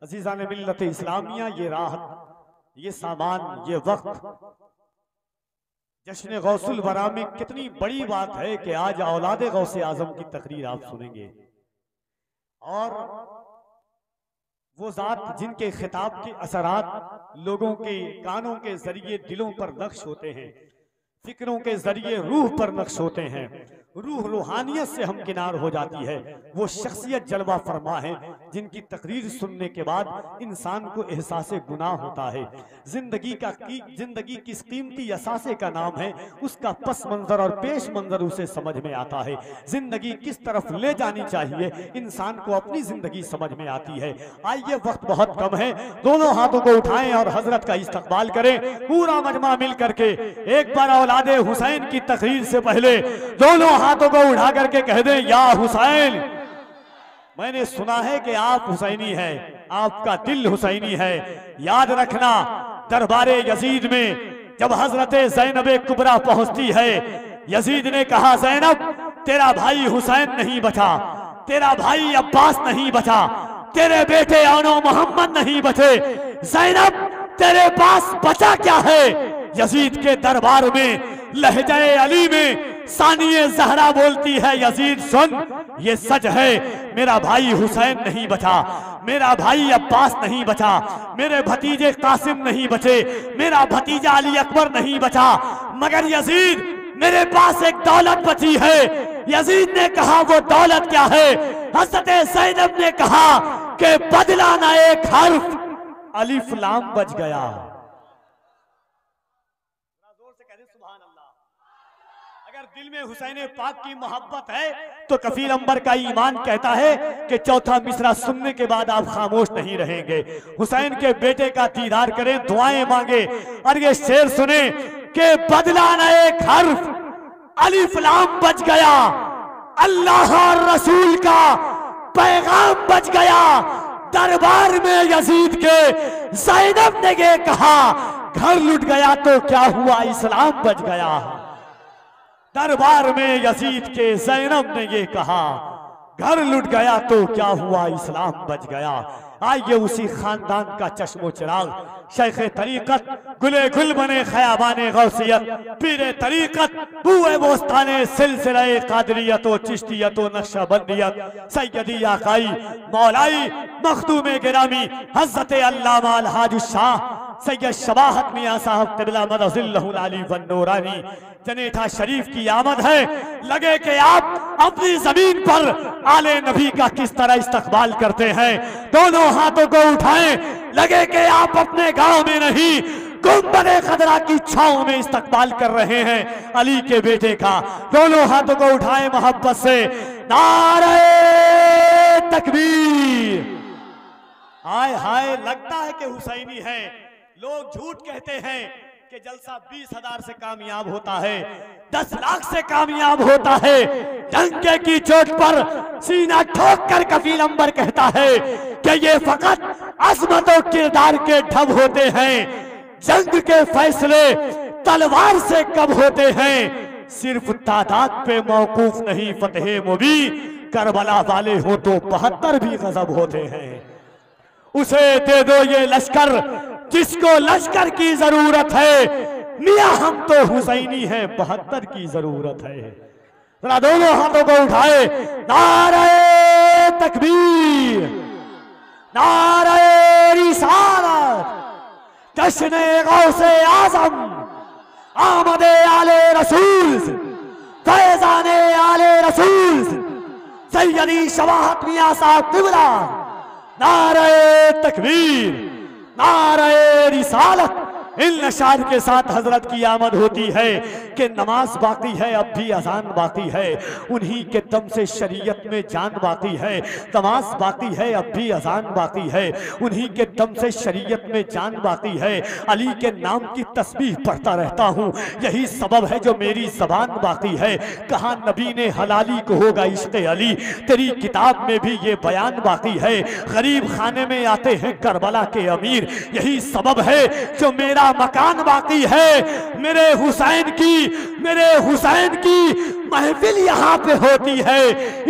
अजीज़ान मिल्लत इस्लामिया, ये राहत, ये सामान, ये वक्त जश्न गौसुल वरा में कितनी बड़ी बात है कि आज औलाद गौसे आजम की तकरीर आप सुनेंगे। और वो जात जिनके खिताब के असरात लोगों के कानों के जरिए दिलों पर नक्श होते हैं, फिक्रों के जरिए रूह पर नक्श होते हैं, रूह रूहानियत से हम किनार हो जाती है। वो शख्सियत जलवा फरमा है जिनकी तकरीर सुनने के बाद इंसान को एहसास गुनाह होता है। जिंदगी किस कीमती असासे का नाम है, उसका पस मंजर और पेश मंजर उसे समझ में आता है। जिंदगी किस तरफ ले जानी चाहिए, इंसान को अपनी जिंदगी समझ में आती है। आइए, वक्त बहुत कम है, दोनों हाथों को उठाएं और हजरत का इस्तकबाल करें। पूरा मजमा मिल करके एक बार औलादे हुसैन की तकरीर से पहले दोनों हाथों को उठा करके कह दें, या हुसैन। मैंने सुना है कि आप हुसैनी हैं, आपका दिल हुसैनी है। याद रखना, दरबारे यजीद में जब हजरत ज़ैनब कुबरा पहुंचती है, यजीद ने कहा, ज़ैनब तेरा भाई हुसैन नहीं बचा, तेरा भाई अब्बास नहीं बचा, तेरे बेटे आनो मोहम्मद नहीं बचे, ज़ैनब तेरे पास बचा क्या है? यजीद के दरबार में लहजे अली में सानिए ज़हरा बोलती है, यजीद सुन, ये सच है, मेरा भाई हुसैन नहीं बचा, मेरा भाई अब्बास नहीं बचा, मेरे भतीजे कासिम नहीं बचे, मेरा भतीजा अली अकबर नहीं बचा, मगर यजीद मेरे पास एक दौलत बची है। यजीद ने कहा, वो दौलत क्या है? हज़रत ज़ैनब ने कहा कि बदला ना एक हर्फ, अलिफ लाम बच गया। दिल में हुसैन पाक की मोहब्बत है तो कफील अंबर का ईमान कहता है कि चौथा मिसरा सुनने के बाद आप खामोश नहीं रहेंगे। हुसैन के बेटे का दीदार करें, दुआएं मांगे और ये शेर सुने कि बदला न एक हर्फ, अलिफ लाम बच गया, अल्लाह और रसूल का पैगाम बच गया। दरबार में यजीद के ज़ैनब ने ये कहा, घर लुट गया तो क्या हुआ, इस्लाम बच गया। दरबार में यजीद के ज़ैनब ने ये कहा, घर लुट गया तो क्या हुआ, इस्लाम बच गया। आइए, उसी खानदान का चश्मो चिराग, शेख तरीकत, गुले गुल बने खयाबाने गौसियत, पीरे तरीकत, बुए बोस्ताने सिलसिले कादरियत व चिश्तियत व नक्शबंदियत, सैयदी आकाई मौलाई मखदूम गिरामी हज़रत अल्लामा अलहाज शाह सैयद शबाहत मियां साहब क़िबला मदजिल्लहुल आली वन नूरानी जनेठा शरीफ की आमद है। लगे कि आप अपनी जमीन पर आले नबी का किस तरह इस्तकबाल करते हैं, दोनों हाथों को उठाएं। लगे कि आप अपने गांव में नहीं, गुंबदे खदरा की छांव में इस्तकबाल कर रहे हैं अली के बेटे का। दोनों हाथों को उठाएं मोहब्बत से, नारे तकबीर। हाय हाय, लगता है कि हुसैनी है। लोग झूठ कहते हैं कि जलसा 20,000 से कामयाब होता है, 10 लाख से कामयाब होता है। डंके की चोट पर सीना ठोक कर कफील अंबर कहता है कि ये फकत अजमत और किरदार के ढब होते हैं। जंग के फैसले तलवार से कब होते हैं, सिर्फ तादाद पे मौकूफ नहीं फतेह मुबी। करबला वाले हो तो 72 भी गजब होते हैं। उसे दे दो ये लश्कर जिसको लश्कर की जरूरत है, मियां हम तो हुसैनी हैं, 72 की जरूरत है। जरा दोनों हाथों को उठाए, नारे तकबीर, नारे रिसालत, जश्न गौसे आजम, आमदे आले रसूल, फैजाने आले रसूल, सैयदी शबाहत मियां साहब क़िबला। नारे तकबीर, नारे रिसालत। इन नशार के साथ हजरत की आमद होती है कि नमाज बाकी है, अब भी अजान बाकी है। उन्हीं के दम से शरीयत में जान बाकी है। नमाज बाकी है, अब भी अजान बाकी है। उन्हीं के दम से शरीयत में जान बाकी है। अली के नाम की तस्बीह पढ़ता रहता हूँ, यही सबब है जो मेरी जबान बाकी है। कहा नबी ने हलाली को होगा इश्क़ अली, तेरी किताब में भी ये बयान बाकी है। गरीब खाने में आते हैं करबला के अमीर, यही सबब है जो मेरा मकान बाकी है। मेरे हुसैन की महफिल यहाँ पे होती है,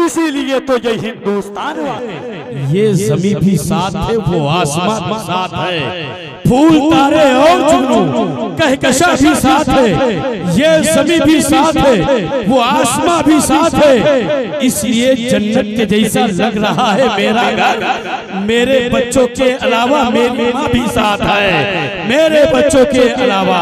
इसीलिए तो ये हिंदुस्तान है। ये ज़मीन भी साथ है, वो आसमान भी साथ है, फूल तारे और जुगनू कहकशा भी साथ है, ये ज़मीन भी साथ है, वो आसमां भी साथ है। इसलिए जन्नत के जैसा लग रहा है मेरा घर। मेरे बच्चों के अलावा मेरी माँ भी साथ है, मेरे बच्चों के अलावा,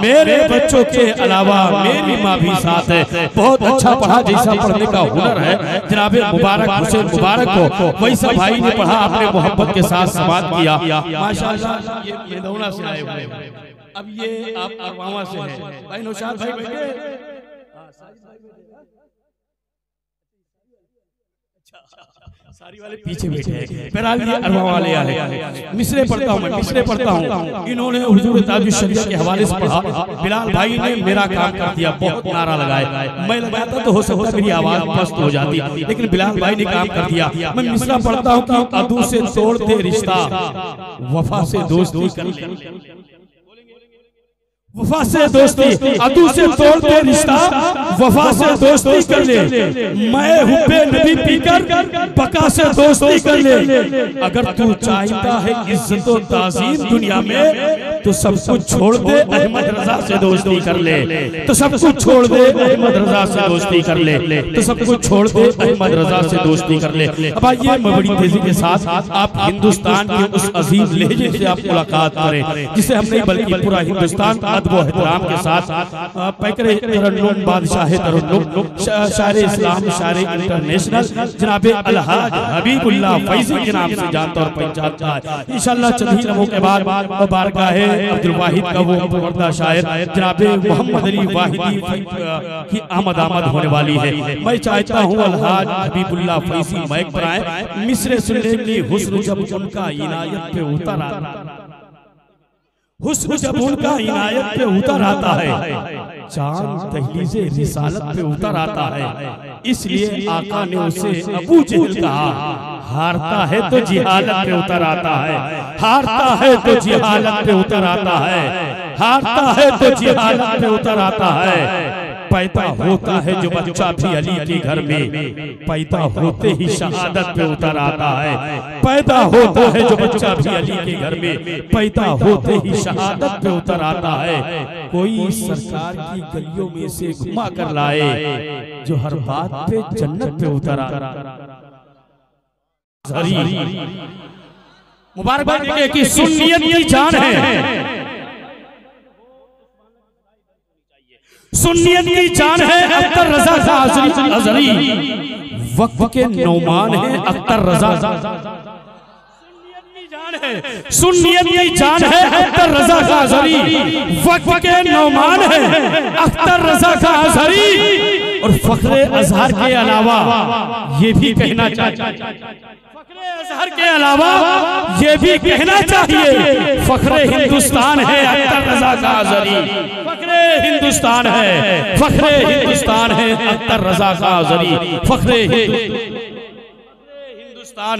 मेरे बच्चों के अलावा मेरी माँ भी साथ है। बहुत अच्छा पढ़ा, जैसा पढ़ने का हुनर है जनाब मुबारक हुसैन मुबारक को, वैसा भाई ने पढ़ा, अपने मोहब्बत के साथ समाप्त किया। माशाअल्लाह ये मेदौना से आए हुए, अब ये आप अरवामा से हैं भाई नौशाद भाई बैठे, सारी वाले पीछे बैठे हैं, बहरहाल ये अरवा वाले आए। मिसरे पढ़ता हूँ, मैं मिसरे पढ़ता हूँ। इन्होंने हुजूर ताजुश शरीयत के हवाले से पढ़ा, बिलाल भाई ने मेरा काम कर दिया, बहुत नारा लगाए। मैं लगाता तो हो सकता है मेरी आवाज पस्त हो जाती, लेकिन बिलाल भाई ने काम कर दिया। मैं मिसरा पढ़ता हूँ कि अदू से तोड़ते रिश्ता, वफा से दोस्ती कर ले, वफा से दोस्ती, अदू से तोड़ते रिश्ता, वफा से दोस्ती कर ले। मैं हुब्बे नबी पीकर बका से दोस्ती कर ले। अगर तू चाहता है इज्जत और ताज़ीम दुनिया में, तो सब कुछ छोड़ दे, अहमद रजा से दोस्ती कर ले। तो सब कुछ छोड़ दे, अहमद रजा से दोस्ती कर ले। तो सब कुछ छोड़ दे, अहमद रजा से दोस्ती कर ले। अब आइए मैं बड़ी तेजी के साथ आप हिंदुस्तान के उस अजीम लहजे से आप मुलाकात करें, जिसे हम नहीं बल्कि पूरा हिंदुस्तान वो एहतराम के साथ पैकरे तरन्नुम बादशाह तरन्नुम शायर इस्लाम शायर इंटरनेशनल जनाब अलहाज हबीबुल्लाह फैजी के नाम से जानता और पहचानता है। इंशाअल्लाह चंद ही लम्हों के बाद बारगाह अब्दुल वाहिद का वो पर्दा शायर जनाब मोहम्मद अली वाहिदी की आमद होने वाली है। मैं चाहता हूँ अलहाज हबीबुल्लाह फैजी माइक पर आए, मिसरे सुनने की हुस्न जब उनका इनायत पे उतर आता, हुस्न जब उनका इनायत पे उतर आता है, चांद दहलीज़े रिसालत पे उतर आता है। इसलिए आका ने उसे अबू जहल कहा, हारता है तो जिहालत पे उतर आता है, हारता है तो जिहालत पे उतर आता है, हारता है तो जिहालत पे उतर आता है। पैदा होता है जो बच्चा भी अली के घर में, पैदा होते ही शहादत पे उतर आता है। पैदा होता है जो बच्चा भी अली के घर में, पैदा होते ही शहादत पे उतर आता है। कोई सरकार की गलियों में से घुमा कर लाए, जो हर बात पे जन्नत पे उतर आता। मुबारकबाद देंगे कि सुन्नियत की जान है, सुन्नियत की जान है अख्तर रजा अज़हरी, वक्त के नौमान है अख्तर रजा, सुन्नियत की जान है अख्तर रजा अज़हरी, वक्त के नौमान है अख्तर रजा अज़हरी। और फख्रे अज़हर के अलावा ये भी कहना चाहिए, फख्रे अज़हर के अलावा ये भी कहना चाहिए, फख्रे हिंदुस्तान है अख्तर रजा अज़हरी, फख्रे हिंदुस्तान है, फख्रे हिंदुस्तान है अख्तर रजा अज़हरी, फख्रे हिंदुस्तान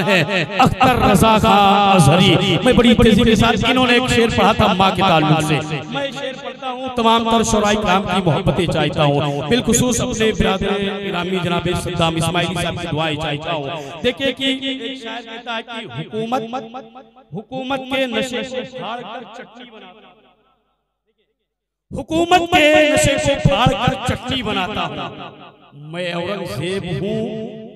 है अख्तर रजा अज़हरी। मैं बड़ी तेजी के साथ, इन्होंने एक शेर पढ़ा था माँ के ताल्लुक से, मैं शेर पढ़ता हूँ, तमाम तर शोराई कराम की मोहब्बतें चाहता हूँ, बिलखुसूस अपने बिरादर गिरामी जनाब सद्दाम इस्माइली साहब की दुआएं चाहता हूँ। देखिए कि एक शायर कहता है कि हुकूमत के नशे को फाड़ कर चटनी बनाता, हुकूमत के नशे को फाड़ कर चटनी बनाता हूँ। मैं औरंगजेब हूँ,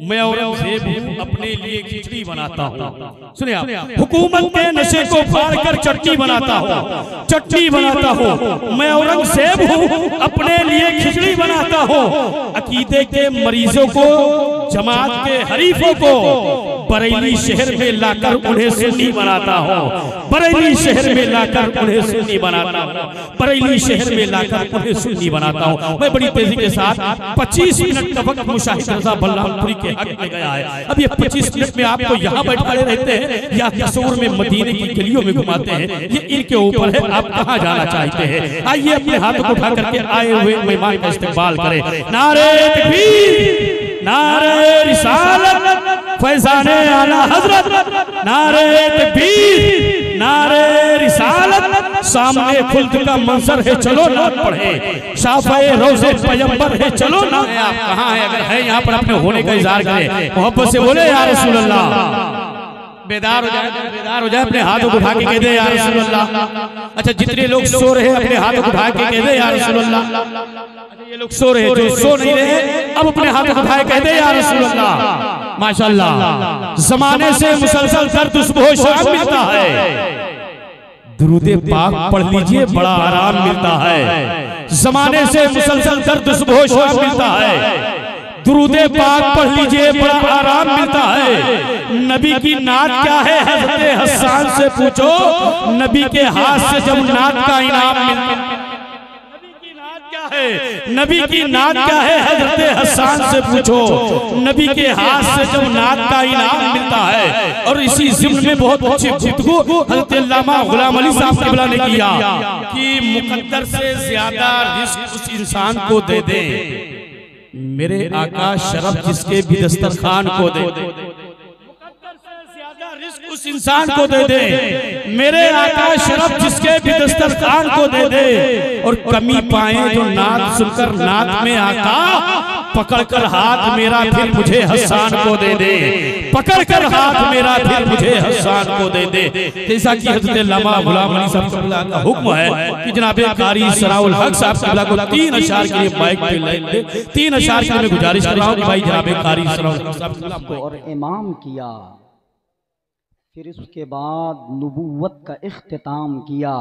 मैं औरंगजेब हूँ, अपने लिए खिचड़ी बनाता हूँ। सुनिए आप, हुकूमत के नशे को फाड़ कर चटनी बनाता हूँ, चटनी बनाता हूँ। मैं औरंगजेब हूँ, अपने लिए खिचड़ी बनाता हूँ। अकीदे के मरीजों को, जमात के हरीफों को बरेली शहर में लाकर उन्हें सुन्नी बनाता हूँ, बरेली शहर में लाकर उन्हें सुन्नी बनाता हूँ, बरेली शहर में लाकर उन्हें सुन्नी बनाता हूँ। मैं बड़ी तेजी के साथ 25 मिनट का वक्त मुशाहिद रज़ा बल्लामपुरी के हक में गया है। अब ये 25 मिनट में आपको यहाँ बैठाए रहते हैं या तस्वीर में मदीने की गलियों में घुमाते हैं, ये इनके ऊपर है, आप कहाँ जाना चाहते हैं। आइए अपने हाथों को उठा करके आए हुए मेहमान का इस्तकबाल करें। नारे तकबीर, नारे रिसालत, फैज़ाने आला हज़रत, नारे तकबीर, नारे रिसालत, सामने खुल्द का मंजर है चलो ना पढ़े, शाफ़े रोज़े पैगंबर है चलो ना। आप कहाँ है? अगर है यहाँ पर अपने होने का इज़हार करें, मोहब्बत से बोले या रसूल अल्लाह। बेदार हो जाए अपने हाथों को उठा के कह दे या रसूल अल्लाह। अच्छा जितने लोग सो रहे हैं अपने हाथों को उठा के कह दे या रसूल अल्लाह। अच्छा ये लोग सो रहे हैं, जो सो नहीं रहे अब अपने हाथों को उठाए कह दे या रसूल अल्लाह। माशाअल्लाह जमाने से मुसलसल दर्द सुबह शाम मिलता है, दुरूद पाक पढ़ लीजिए बड़ा आराम मिलता है। जमाने से मुसलसल दर्द सुबह शाम मिलता है, दुरूद पाक पढ़ लीजिए बड़ा आराम मिलता है। नबी की नात क्या है हज़रत हसन से पूछो, नबी के हाथ से जब नात का इनाम मिलता है। नबी की नात क्या है? नबी की नात क्या है हज़रत हसन से पूछो, नबी के हाथ से जब नात का इनाम मिलता है। और इसी ज़िम्न में बहुत अच्छी गुफ्तगू हज़रत अल्लामा गुलाम अली साहब क़िबला ने किया कि मुक़द्दर से ज़्यादा रिज़्क़ उस इंसान को दे दे, मेरे आका शरफ जिसके भी दस्तरखान को दे दे। मुक़द्दर से ज्यादा रिज़्क़ उस इंसान को दे दे, मेरे आका शरफ जिसके भी दस्तरखान को दे दे। और कमी पाए जो नात सुनकर नात में आका, पकड़कर हाथ मेरा फिर मुझे हसन को दे दे, पकड़कर हाथ मेरा फिर मुझे हसन को दे दे। जैसा कि हज़रत अल्लामा गुलाम अली साहब क़िबला का हुक्म है कि जनाब कारी सराउल हक साहब क़िबला को 3 अशआर के लिए माइक पे लाइन दे। 3 अशआर के लिए मैं गुजारिश कर रहा हूं कि भाई जनाब कारी सराउल हक साहब क़िबला को और इमाम किया, फिर उसके बाद नबूवत का इख्तिताम किया।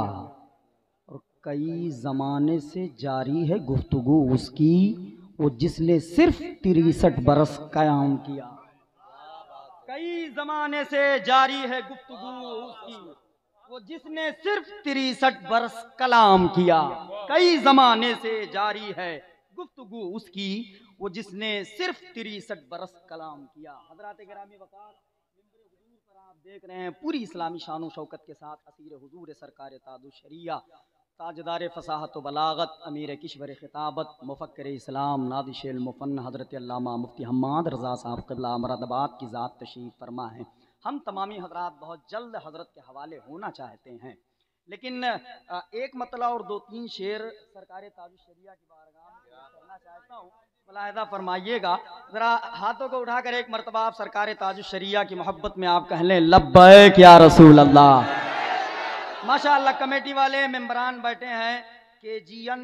और कई ज़माने से जारी है गुफ्तगू उसकी, वो जिसने सिर्फ 63 बरस क़याम किया। कई ज़माने से जारी है गुफ्तगू उसकी, वो जिसने सिर्फ 63 बरस कलाम किया। कई ज़माने से जारी है गुफ्तगू उसकी, वो जिसने सिर्फ 63 बरस कलाम किया। हज़रात गिरामी वक़ार पर आप देख रहे हैं पूरी इस्लामी शान शौकत के साथ असीर हुजूर सरकार ताजुश शरिया, ताजदार फसाहत व बलागत, अमीर किश्वर खिताबत, मुफक्किर इस्लाम, नादिशिल मुफन्न हज़रत अल्लामा मुफ्ती हम्माद रज़ा साहब क़िबला मुरादाबाद की ज़ात तशरीफ़ फरमा है। हम तमामी हज़रात बहुत जल्द हज़रत के हवाले होना चाहते हैं, लेकिन एक मतला और 2-3 शेर सरकार ताजुश शरिया की बारगाह में करना चाहता हूँ, मुलाहिज़ा फरमाइएगा। ज़रा हाथों को उठाकर एक मरतबा आप सरकार ताजुश शरिया की मोहब्बत में आप कह लें लब्बैक या रसूल अल्लाह। माशाअल्लाह कमेटी वाले मेंबरान बैठे हैं, KGN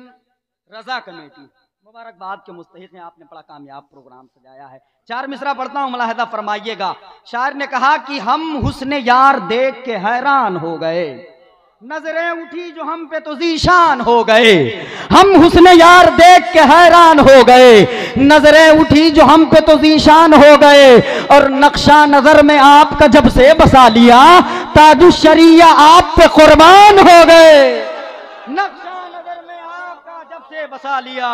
रजा कमेटी, मुबारकबाद के मुस्तहिक़ हैं, आपने बड़ा कामयाब प्रोग्राम सजाया है। 4 मिसरा पढ़ता हूँ, मुलाहिज़ा फरमाइएगा। शायर ने कहा कि हम हुस्न यार देख के हैरान हो गए, नजरें उठी जो हम पे तो ज़ीशान हो गए। हम हुस्न यार देख के हैरान हो गए, नजरें उठी जो हम पे तो ज़ीशान हो गए। और नक्शा नजर में आपका जब से बसा लिया, ताजुश शरिया आप पे कुर्बान हो गए। नक्शा नजर में आपका जब से बसा लिया,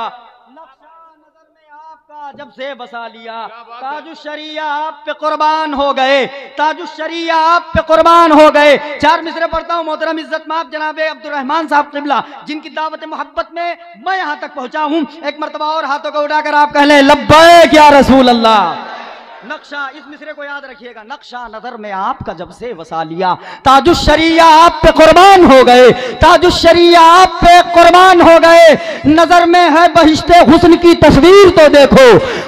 जब से बसा लिया, ताजुश शरिया आप पे कुर्बान हो गए, ताजुश शरिया आप पे कुर्बान हो गए। 4 मिसरे पढ़ता हूँ। मोहतरम इज्जत माफ जनाब अब्दुर्रहमान साहब क़िबला, जिनकी दावत मोहब्बत में मैं यहाँ तक पहुँचा हूँ, एक मरतबा और हाथों को उठाकर आप कह लें लब्बैक या रसूल अल्लाह। नक्शा, इस मिसरे को याद रखिएगा, नक्शा नजर में आपका जब से बसा लिया, ताजुश शरिया आप पे कुर्बान हो गए, ताजुश शरिया आप पे कुर्बान हो गए। नजर में है बहिश्ते हुस्न की तस्वीर तो देखो,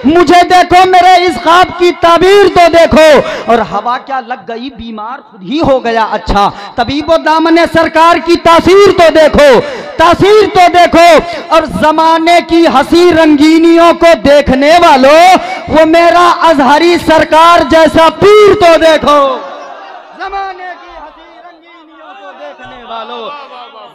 मुझे देखो मेरे इस ख्वाब की ताबीर तो देखो। और हवा क्या लग गई बीमार खुद ही हो गया अच्छा, तबीबो दामने सरकार की तासीर तो देखो, तासीर तो देखो। और जमाने की हंसी रंगीनियों को देखने वालों, वो मेरा अजहरी सरकार जैसा पीर तो देखो। जमाने की हंसी रंगीनियों को देखने वालों,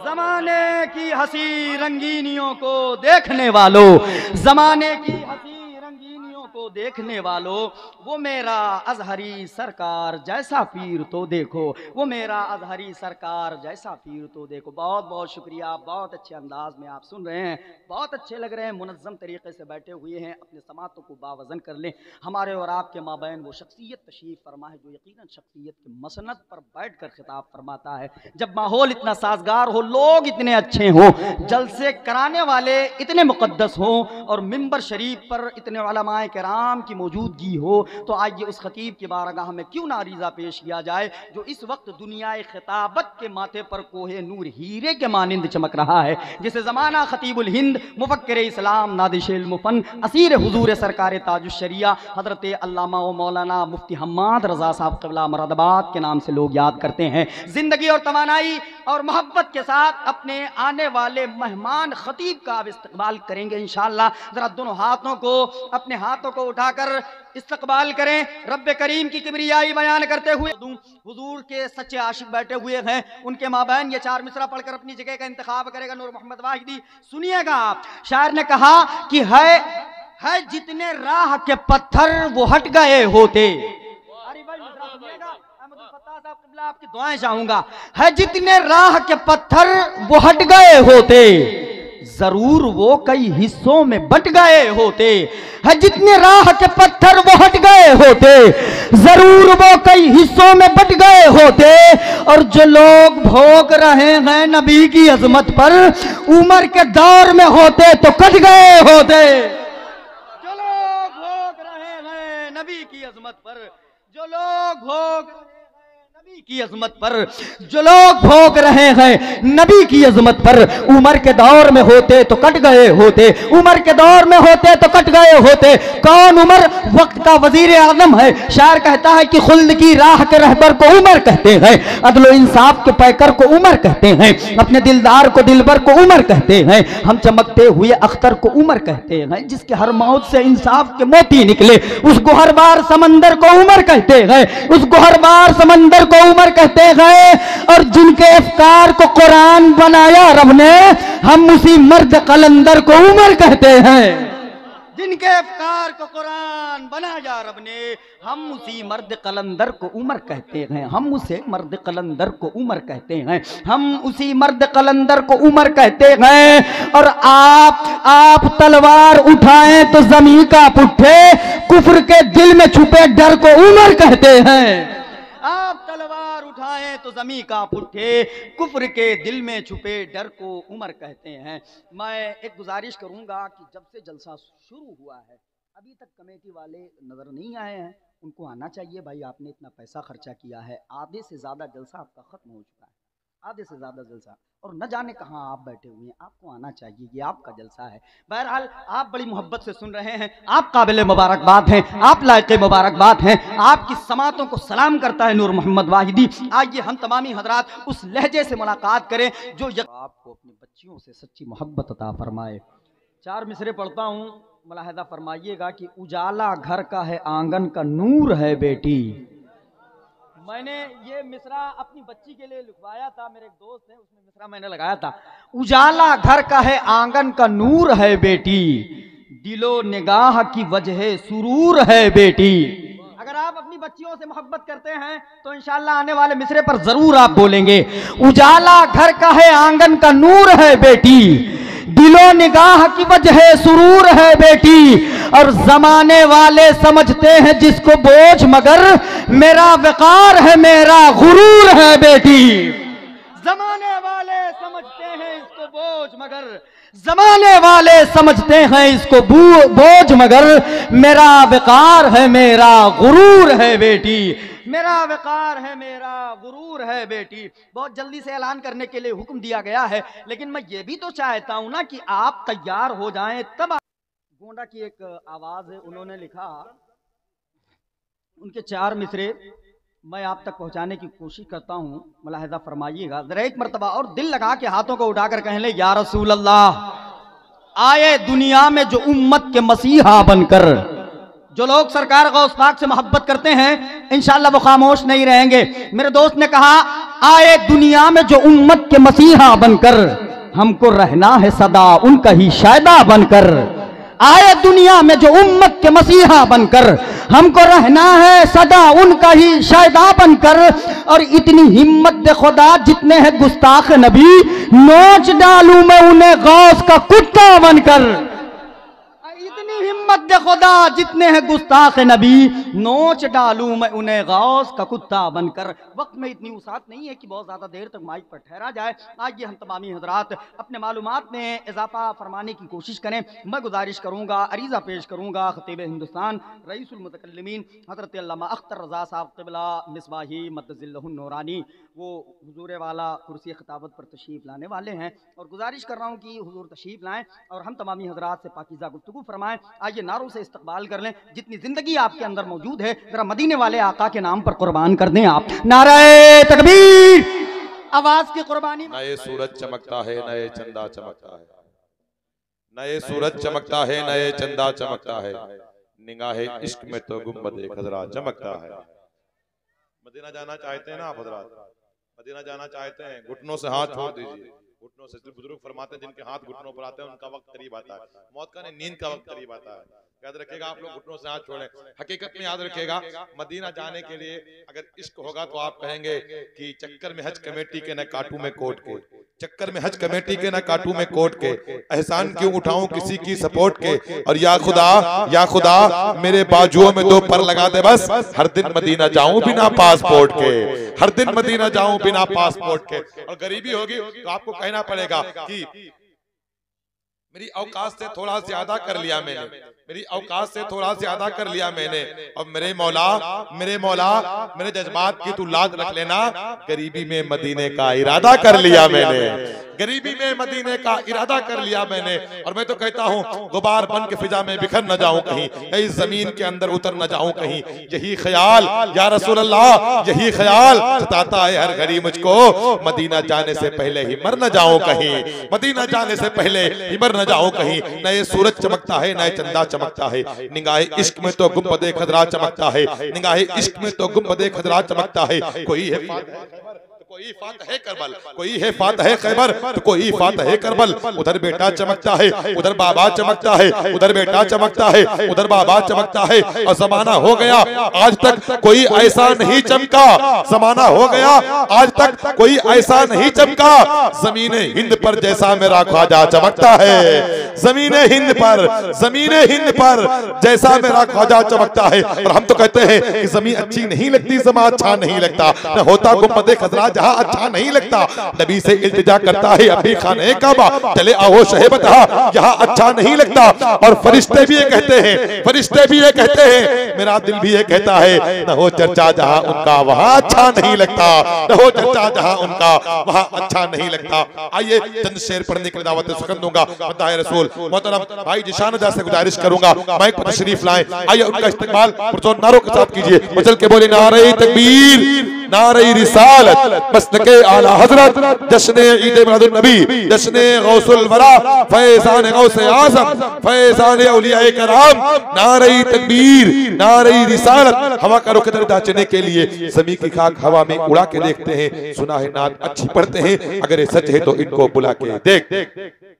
जमाने की हंसी रंगीनियों को देखने वालों, जमाने की हंसी रंगीनियों को देखने वालों, वो मेरा अजहरी सरकार जैसा पीर तो देखो, वो मेरा अजहरी सरकार जैसा पीर तो देखो। बहुत बहुत शुक्रिया, बहुत अच्छे अंदाज में आप सुन रहे हैं, बहुत अच्छे लग रहे हैं, मुनज़्ज़म तरीके से बैठे हुए हैं, अपने समातों को बावज़न कर लें। हमारे और आपके माबैन वो शख्सियत तशरीफ़ फरमा है जो यकीनन शख्सियत के मसनद पर बैठ कर खिताब फरमाता है। जब माहौल इतना साजगार हो, लोग इतने अच्छे हों, जलसे कराने वाले इतने मुक़द्दस हों, और मिंबर शरीफ पर इतने उलमाए किराम इकराम की मौजूदगी हो तो आइए उस खतीब की बारगाह में क्यों ना अरीज़ा पेश किया जाए जो इस वक्त दुनियाए खिताबत के माथे पर कोहे नूर हीरे के मानिंद चमक रहा है, जिसे ज़माना खतीबुल हिंद मुफक्किर इस्लाम नादिश मुफन असीर हुजूर सरकार ताजुश्शरिया हज़रत अल्लामा व मौलाना मुफ्ती हम्माद रज़ा साहब क़िबला मुरादाबाद के नाम से लोग याद करते हैं। ज़िंदगी और तवानाई और मोहब्बत के साथ अपने आने वाले मेहमान खतीब का अब इस्तकबाल करेंगे इंशाअल्लाह। ज़रा दोनों हाथों को, अपने हाथों को उठाकर इस्तकबाल करें। रब्बे करीम की किबरियाई बयान करते हुए हुजूर के सच्चे आशिक बैठे हुए हैं, उनके माबैन ये 4 मिसरा पढ़कर अपनी जगह का इंतखाब करेगा नूर मोहम्मद वाहिदी। सुनिएगा आप, शायर ने कहा कि है जितने राह के पत्थर वो हट गए होते। अरे भाई आपकी दुआएं चाहूंगा। है जितने राह के पत्थर वो हट गए होते, जरूर वो कई हिस्सों में बट गए होते। है जितने राह के पत्थर वो हट गए होते, जरूर वो कई हिस्सों में बट गए होते। और जो लोग भोग रहे हैं नबी की अजमत पर, उम्र के दौर में होते तो कट गए होते। जो लोग भोग रहे हैं नबी की अजमत पर, जो लोग भोग की अजमत पर, जो लोग भोग रहे हैं नबी की अजमत पर, उमर के दौर में होते तो कट गए होते। उमर के दौर में होते तो कट गए होते। कौन उमर? वक्त का वजीर आजम है। शायर कहता है कि खुल्द की राह के रहबर को उमर कहते हैं, अदलो इंसाफ के पैकर को उमर कहते हैं, अपने दिलदार को दिलबर को उमर कहते हैं, हम चमकते हुए अख्तर को उमर कहते हैं, जिसके हर मौत से इंसाफ के मोती निकले उस गुहरबार समंदर को उमर कहते हैं, उस गुहरबार समंदर को उमर कहते गए। और जिनके अफकार को कुरान बनाया रब ने, हम उसी मर्द कलंदर को उमर कहते हैं। जिनके अफकार को कुरान बनाया रब ने, हम उसी मर्द कलंदर को उमर कहते हैं, हम उसे मर्द कलंदर को उमर कहते हैं, हम उसी मर्द कलंदर को उमर कहते हैं। और आप तलवार उठाएं तो जमीन का पुट्ठे, कुफ्र के दिल में छुपे डर को उमर कहते हैं। आप तलवार उठाएं तो जमी का पुट्ठे, कुफ्र के दिल में छुपे डर को उमर कहते हैं। मैं एक गुजारिश करूंगा कि जब से जलसा शुरू हुआ है अभी तक कमेटी वाले नजर नहीं आए हैं, उनको आना चाहिए। भाई आपने इतना पैसा खर्चा किया है, आधे से ज्यादा जलसा आपका खत्म हो चुका है, आधे से ज्यादा जलसा, और न जाने कहाँ आप बैठे हुए हैं। आपको आना चाहिए, ये आपका जलसा है। बहरहाल आप बड़ी मोहब्बत से सुन रहे हैं, आप काबिल मुबारकबाद हैं, आप लायक मुबारकबाद हैं। आपकी समातों को सलाम करता है नूर मोहम्मद वाहिदी। आइए हम तमामी हजरात उस लहजे से मुलाकात करें जो आपको अपनी बच्चियों से सच्ची मोहब्बत अता फरमाए। 4 मिसरे पढ़ता हूँ, मुलाहिदा फरमाइएगा कि उजाला घर का है, आंगन का नूर है बेटी। मैंने ये मिसरा अपनी बच्ची के लिए लिखवाया था, मेरे एक दोस्त है, उसमें मिसरा मैंने लगाया था। उजाला घर का है, आंगन का नूर है बेटी, दिलो निगाह की वजह सुरूर है बेटी। अगर आप अपनी बच्चियों से मोहब्बत करते हैं तो इंशाअल्लाह आने वाले मिसरे पर जरूर आप बोलेंगे, उजाला घर का है, आंगन का नूर है बेटी, दिलो निगाह की वजह सुरूर है बेटी। और जमाने वाले समझते हैं जिसको बोझ, मगर मेरा वकार है, मेरा गुरूर है बेटी। जमाने वाले समझते हैं इसको बोझ, मगर जमाने वाले समझते हैं इसको बोझ, मगर मेरा वकार है, मेरा गुरूर है बेटी। मेरा वकार है, मेरा गुरूर है बेटी। बहुत जल्दी से ऐलान करने के लिए हुक्म दिया गया है, लेकिन मैं ये भी तो चाहता हूं ना कि आप तैयार हो जाएं तब। गोंडा की एक आवाज है, उन्होंने लिखा, उनके 4 मिसरे मैं आप तक पहुंचाने की कोशिश करता हूं, मुलाहिजा फरमाइएगा। जरा एक मर्तबा और दिल लगा के हाथों को उठाकर कह ले, या रसूल अल्लाह। आए दुनिया में जो उम्मत के मसीहा बनकर, जो लोग सरकार गौस पाक से मोहब्बत करते हैं इंशाअल्लाह वो खामोश नहीं रहेंगे। मेरे दोस्त ने कहा, आए दुनिया में जो उम्मत के मसीहा बनकर, हमको रहना है सदा उनका ही शायदा बनकर। आए दुनिया में जो उम्मत के मसीहा बनकर, हमको रहना है सदा उनका ही शायदा बनकर। और इतनी हिम्मत दे खुदा जितने हैं गुस्ताख नबी, नोच डालूं मैं उन्हें गौस का कुत्ता बनकर। इतनी हिम्मत उम्मत दे खुदा जितने हैं गुस्ताख नबी, नोच डालूं मैं उन्हें गौस का कुत्ता बनकर। वक्त में इतनी उसात नहीं है कि बहुत ज़्यादा देर तक माइक पर ठहरा जाए। आइए हम तमामी हजरात अपने मालूमात में इजाफा फरमाने की कोशिश करें। मैं गुजारिश करूँगा, अरीज़ा पेश करूँगा खतीब हिंदुस्तान रईसुल मुतकल्लिमीन हज़रत अल्लामा अख्तर रज़ा साहब क़िबला मिसबाही मद्दज़िल्लहुन नूरानी, वो हुजूर वाला कुर्सी खिताबत पर तशरीफ़ लाने वाले हैं और गुजारिश कर रहा हूँ कि हुजूर तशरीफ़ लाएँ और हम तमामी हजरात से पाकीज़ा गुफ्तगू फरमाएँ। आइए नारों से इस्तकबाल कर लें। जितनी ज़िंदगी आपके अंदर मौजूद है ज़रा मदीने वाले आका के नाम पर कुर्बान कर दें आप। नारे तकबीर, आवाज़ की कुर्बानी। नए सूरज चमकता है, नए चंदा चमकता है, नए सूरज चमकता है, नए चंदा चमकता है, निगाहे इश्क में तो गुंबद खजरा चमकता है। मदीना जाना चाहते हैं ना आप हजरात? मदीना जाना चाहते हैं? घुटनों से हाथ छोड़ दीजिए। घुटनों से, बुजुर्ग फरमाते हैं जिनके हाथ घुटनों पर आते हैं उनका वक्त करीब आता है, मौत का नहीं नींद का वक्त करीब आता है। याद रखिएगा आप लोग घुटनों से हाथ छोड़ें। हकीकत में याद रखिएगा, मदीना जाने के लिए अगर इश्क होगा तो आप कहेंगे कि चक्कर में हज कमेटी के न काटू में कोट के, चक्कर में हज कमेटी के न काटू में कोट के, एहसान क्यों उठाऊं किसी की सपोर्ट के, और या खुदा मेरे बाजुओं में दो पर लगा दे बस, हर दिन मदीना जाऊं बिना पासपोर्ट के, हर दिन मदीना जाऊं बिना पासपोर्ट के। और गरीबी होगी तो आपको कहना पड़ेगा कि मेरी औकात से थोड़ा ज्यादा कर लिया मैंने, मेरी औकात से थोड़ा ज्यादा कर लिया मैंने, और मेरे मौला मेरे जज्बात की तू लाज रख लेना, गरीबी में मदीने का इरादा कर लिया मैंने, गरीबी में मदीने का इरादा कर लिया मैंने। और मैं तो कहता हूँ गुबार बन के फिजा में बिखर न जाऊं कहीं, इस जमीन के अंदर उतर न जाऊं कहीं, यही ख्याल या रसूल अल्लाह, यही ख्याल सताता है हर घड़ी मुझको, मदीना जाने से पहले ही मर न जाऊं कहीं, मदीना जाने से पहले ही मर न जाऊं कहीं। नए सूरज चमकता है, नए चंदा चमकता है, निगाहे इश्क में तो गुंबदे खजरा चमकता है, निगाहे इश्क में तो गुंबदे खजरा चमकता है। कोई है कोई फातह करबल, कोई है फातह खैबर, तो कोई फातह करबल, उधर बेटा चमकता है, उधर बाबा चमकता है, उधर बेटा चमकता है, उधर बाबा चमकता है। और जमाना हो गया आज तक कोई ऐसा नहीं चमका, जमाना हो गया आज तक कोई ऐसा नहीं चमका, जमीने हिंद पर जैसा मेरा ख्वाजा चमकता है, जमीने हिंद पर जैसा मेरा ख्वाजा चमकता है। और हम तो कहते हैं कि जमीन अच्छी नहीं लगती, जमा अच्छा नहीं लगता, न होता गुंबदे खजरा जहां अच्छा नहीं लगता। नबी से इल्तिजा करता है अभी खाने काबा, चले आओ शहे बता यहाँ अच्छा नहीं लगता। और फरिश्ते भी ये कहते हैं, मेरा दिल भी ये कहता है, न हो चर्चा जहां उनका वहां अच्छा नहीं लगता, न हो चर्चा जहां उनका वहां अच्छा नहीं लगता। आइए चंद शेर पढ़ने की दावत सुखन दूंगा। मदाह रसूल मोहतरम भाई जिशानदा से गुजारिश करूंगा माइक पर तशरीफ लाएं। आइए उनका इस्तेमाल पुरजोर नारों के साथ कीजिए। मचल के बोले नारे तकबीर, नारे रिसालत, मसलके आला हजरत, जश्न ईद मिलादुन नबी, जश्न गौसुल वरा, फैज़ान गौसे आज़म, फैज़ान औलियाए कराम, नारे तकबीर, नारे रिसालत। हवा का रुख दाचने के लिए ज़मीन की खाक हवा में उड़ा के देखते हैं, सुना है नात अच्छी पढ़ते हैं, अगर ये सच है तो इनको बुला के देख।